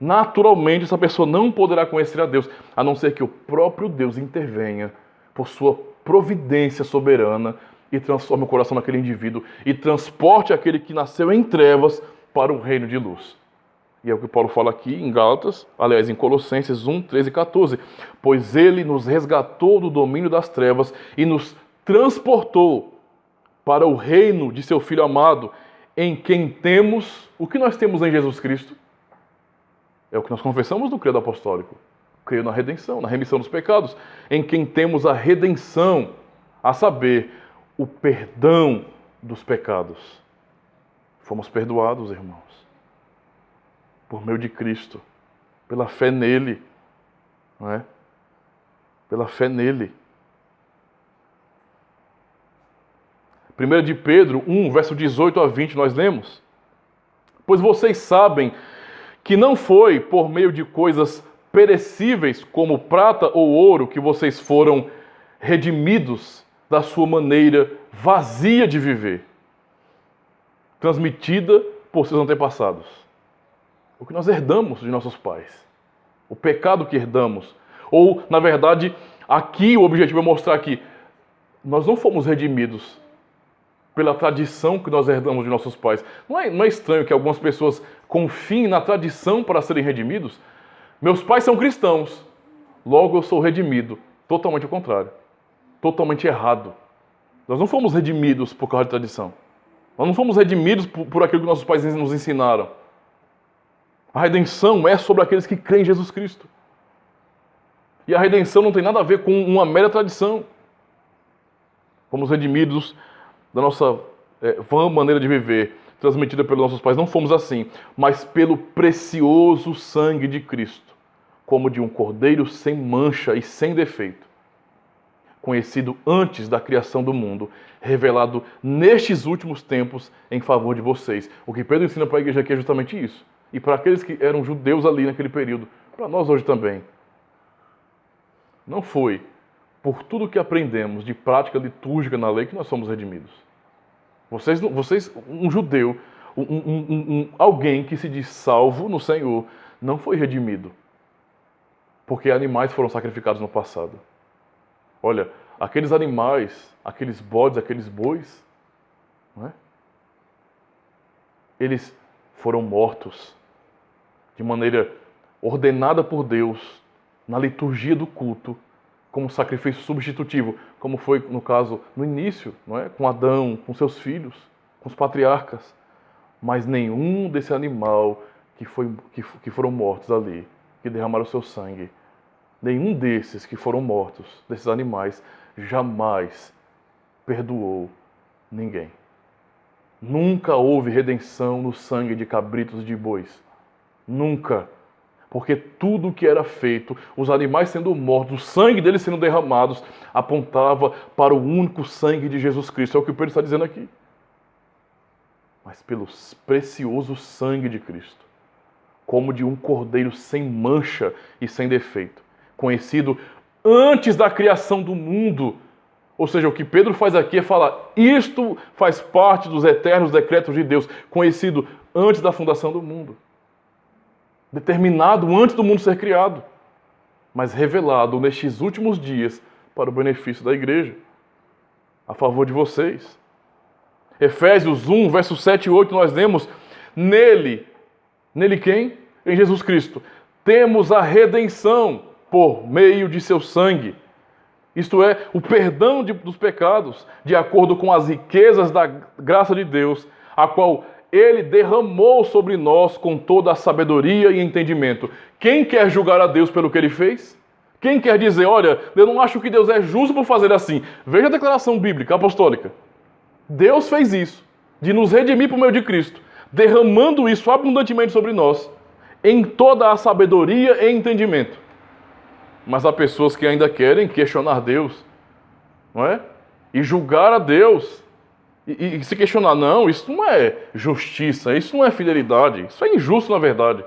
Speaker 1: Naturalmente, essa pessoa não poderá conhecer a Deus, a não ser que o próprio Deus intervenha por sua providência soberana e transforme o coração daquele indivíduo e transporte aquele que nasceu em trevas para o reino de luz. E é o que Paulo fala aqui em Gálatas, aliás, em Colossenses 1, 13 e 14. Pois ele nos resgatou do domínio das trevas e nos transportou para o reino de seu Filho amado, em quem temos... O que nós temos em Jesus Cristo? É o que nós confessamos no credo apostólico. Creio na redenção, na remissão dos pecados, em quem temos a redenção, a saber, o perdão dos pecados. Fomos perdoados, irmãos, por meio de Cristo, pela fé nele, não é? Pela fé nele. 1 de Pedro 1, verso 18 a 20, nós lemos: pois vocês sabem que não foi por meio de coisas perecíveis, como prata ou ouro, que vocês foram redimidos da sua maneira vazia de viver, transmitida por seus antepassados. O que nós herdamos de nossos pais. O pecado que herdamos. Ou, na verdade, aqui o objetivo é mostrar que nós não fomos redimidos pela tradição que nós herdamos de nossos pais. Não é estranho que algumas pessoas confiem na tradição para serem redimidos? Meus pais são cristãos, logo eu sou redimido. Totalmente ao contrário. Totalmente errado. Nós não fomos redimidos por causa de tradição. Nós não fomos redimidos por aquilo que nossos pais nos ensinaram. A redenção é sobre aqueles que creem em Jesus Cristo. E a redenção não tem nada a ver com uma mera tradição. Fomos redimidos da nossa vã maneira de viver, transmitida pelos nossos pais. Não fomos assim, mas pelo precioso sangue de Cristo, como de um cordeiro sem mancha e sem defeito, conhecido antes da criação do mundo, revelado nestes últimos tempos em favor de vocês. O que Pedro ensina para a igreja aqui é justamente isso. E para aqueles que eram judeus ali naquele período, para nós hoje também. Não foi por tudo que aprendemos de prática litúrgica na lei que nós somos redimidos. Vocês um judeu, alguém que se diz salvo no Senhor, não foi redimido. Porque animais foram sacrificados no passado. Olha, aqueles animais, aqueles bodes, aqueles bois, não é? Eles foram mortos de maneira ordenada por Deus na liturgia do culto, como sacrifício substitutivo, como foi no caso no início, não é? Com Adão, com seus filhos, com os patriarcas. Mas nenhum desse animal que foram mortos ali, que derramaram seu sangue, nenhum desses que foram mortos, desses animais, jamais perdoou ninguém. Nunca houve redenção no sangue de cabritos e de bois. Nunca. Porque tudo o que era feito, os animais sendo mortos, o sangue deles sendo derramados, apontava para o único sangue de Jesus Cristo. É o que o Pedro está dizendo aqui. Mas pelo precioso sangue de Cristo, como de um cordeiro sem mancha e sem defeito, conhecido antes da criação do mundo. Ou seja, o que Pedro faz aqui é falar, isto faz parte dos eternos decretos de Deus, conhecido antes da fundação do mundo. Determinado antes do mundo ser criado, mas revelado nestes últimos dias para o benefício da igreja, a favor de vocês. Efésios 1, versos 7 e 8, nós lemos, nele quem? Em Jesus Cristo, temos a redenção por meio de seu sangue, isto é, o perdão dos pecados, de acordo com as riquezas da graça de Deus, a qual Ele derramou sobre nós com toda a sabedoria e entendimento. Quem quer julgar a Deus pelo que Ele fez? Quem quer dizer, olha, eu não acho que Deus é justo por fazer assim? Veja a declaração bíblica, apostólica. Deus fez isso, de nos redimir por meio de Cristo, derramando isso abundantemente sobre nós, em toda a sabedoria e entendimento. Mas há pessoas que ainda querem questionar Deus, não é? E julgar a Deus. E se questionar, não, isso não é justiça, isso não é fidelidade, isso é injusto na verdade.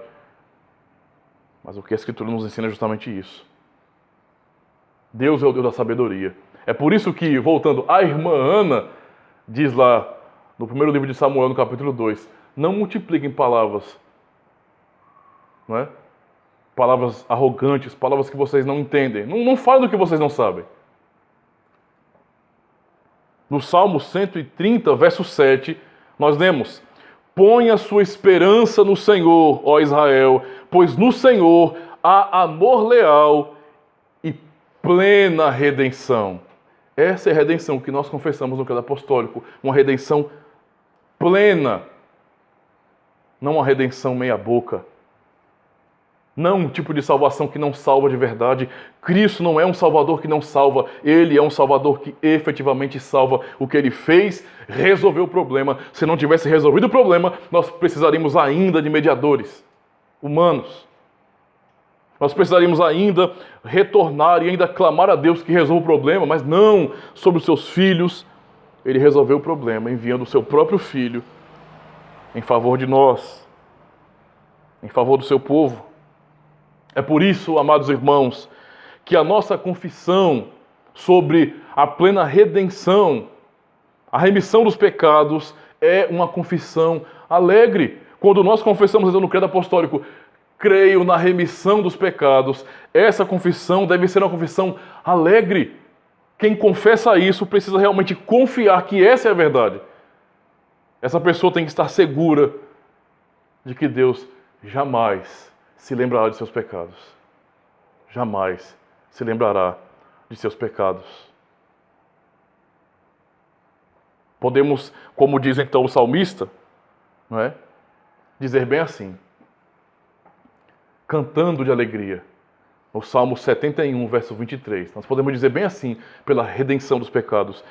Speaker 1: Mas o que a Escritura nos ensina é justamente isso. Deus é o Deus da sabedoria. É por isso que, voltando, a irmã Ana diz lá, no primeiro livro de Samuel, no capítulo 2, não multipliquem palavras, não é? Palavras arrogantes, palavras que vocês não entendem. Não falem do que vocês não sabem. No Salmo 130, verso 7, nós lemos, ponha sua esperança no Senhor, ó Israel, pois no Senhor há amor leal e plena redenção. Essa é a redenção que nós confessamos no credo apostólico, uma redenção plena, não uma redenção meia boca. Não um tipo de salvação que não salva de verdade. Cristo não é um salvador que não salva. Ele é um salvador que efetivamente salva. O que ele fez, resolveu o problema. Se não tivesse resolvido o problema, nós precisaríamos ainda de mediadores humanos. Nós precisaríamos ainda retornar e ainda clamar a Deus que resolva o problema, mas não sobre os seus filhos. Ele resolveu o problema enviando o seu próprio filho em favor de nós, em favor do seu povo. É por isso, amados irmãos, que a nossa confissão sobre a plena redenção, a remissão dos pecados, é uma confissão alegre. Quando nós confessamos no credo apostólico, creio na remissão dos pecados, essa confissão deve ser uma confissão alegre. Quem confessa isso precisa realmente confiar que essa é a verdade. Essa pessoa tem que estar segura de que Deus jamais se lembrará de seus pecados. Jamais se lembrará de seus pecados. Podemos, como diz então o salmista, não é? Dizer bem assim, cantando de alegria, no Salmo 71, verso 23. Nós podemos dizer bem assim, pela redenção dos pecados.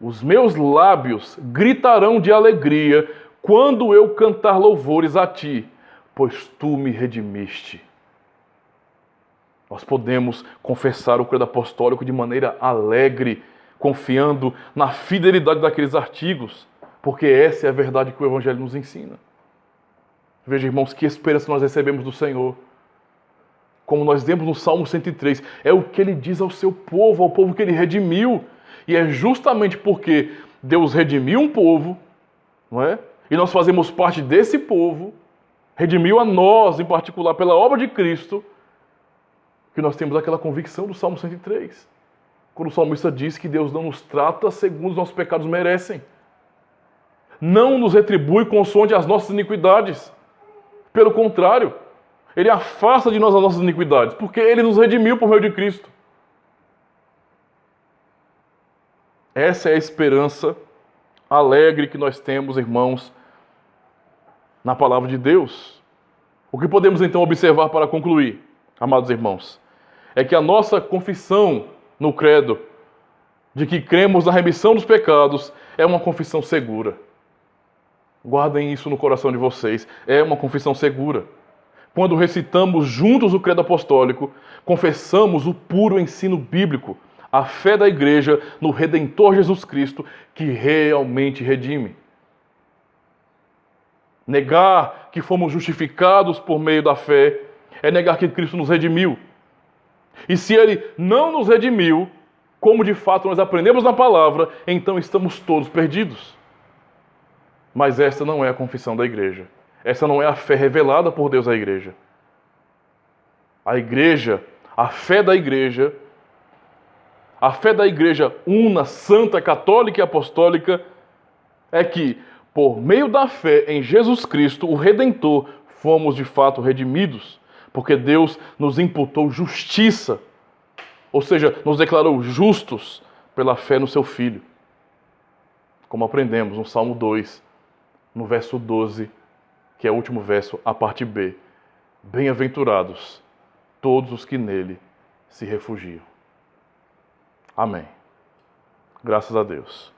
Speaker 1: Os meus lábios gritarão de alegria quando eu cantar louvores a ti, pois tu me redimiste. Nós podemos confessar o credo apostólico de maneira alegre, confiando na fidelidade daqueles artigos, porque essa é a verdade que o Evangelho nos ensina. Veja, irmãos, que esperança nós recebemos do Senhor. Como nós vemos no Salmo 103, é o que ele diz ao seu povo, ao povo que ele redimiu. E é justamente porque Deus redimiu um povo, não é? E nós fazemos parte desse povo, redimiu a nós, em particular, pela obra de Cristo, que nós temos aquela convicção do Salmo 103. Quando o salmista diz que Deus não nos trata segundo os nossos pecados merecem. Não nos retribui consoante as nossas iniquidades. Pelo contrário, Ele afasta de nós as nossas iniquidades, porque Ele nos redimiu por meio de Cristo. Essa é a esperança alegre que nós temos, irmãos, na palavra de Deus. O que podemos então observar para concluir, amados irmãos, é que a nossa confissão no credo de que cremos na remissão dos pecados é uma confissão segura. Guardem isso no coração de vocês. É uma confissão segura. Quando recitamos juntos o credo apostólico, confessamos o puro ensino bíblico, a fé da igreja no Redentor Jesus Cristo, que realmente redime. Negar que fomos justificados por meio da fé é negar que Cristo nos redimiu. E se Ele não nos redimiu, como de fato nós aprendemos na palavra, então estamos todos perdidos. Mas esta não é a confissão da igreja. Essa não é a fé revelada por Deus à igreja. A igreja, a fé da igreja una, santa, católica e apostólica, é que, por meio da fé em Jesus Cristo, o Redentor, fomos de fato redimidos, porque Deus nos imputou justiça, ou seja, nos declarou justos pela fé no seu Filho. Como aprendemos no Salmo 2, no verso 12, que é o último verso, a parte B. Bem-aventurados todos os que nele se refugiam. Amém. Graças a Deus.